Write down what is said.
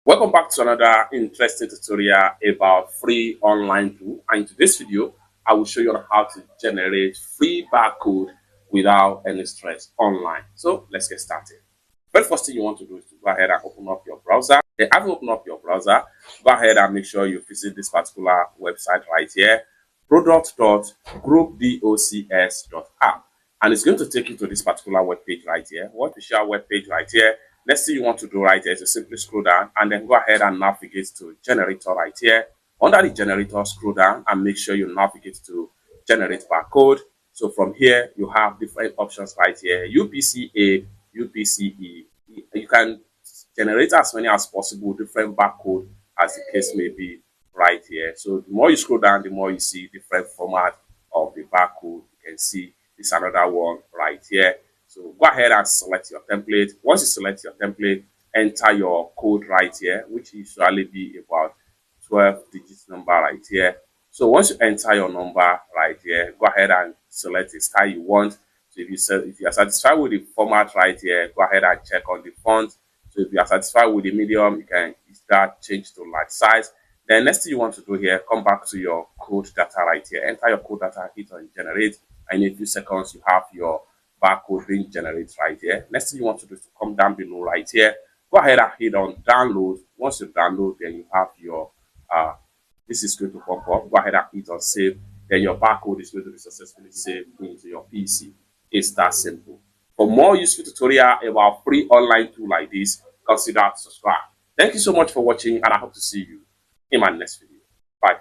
Welcome back to another interesting tutorial about free online tool. And in today's video, I will show you on how to generate free barcode without any stress online. So let's get started. Very first thing you want to do is to go ahead and open up your browser. Then after you open up your browser, go ahead and make sure you visit this particular website right here, product.groupdocs.app. And it's going to take you to this particular web page right here. What is your web page right here? Next thing you want to do right here is to simply scroll down and then go ahead and navigate to generator right here. Under the generator, scroll down and make sure you navigate to generate barcode. So from here, you have different options right here, UPC-A, UPC-E. You can generate as many as possible, different barcode as the case may be right here. So the more you scroll down, the more you see different format of the barcode. You can see this another one right here. So go ahead and select your template. Once you select your template, enter your code right here, which usually be about 12 digits number right here. So once you enter your number right here, go ahead and select the style you want. So if you are satisfied with the format right here, go ahead and check on the font. So if you are satisfied with the medium, you can start change to large size. Then next thing you want to do here, come back to your code data right here. Enter your code data, hit on generate, and in a few seconds you have your barcode being generated right here. Next thing you want to do is to come down below right here. Go ahead and hit on download. Once you download, then you have your this is going to pop up. Go ahead and hit on save. Then your barcode is going to be successfully saved into your PC. It's that simple. For more useful tutorial about free online tool like this, consider subscribe. Thank you so much for watching, and I hope to see you in my next video. Bye.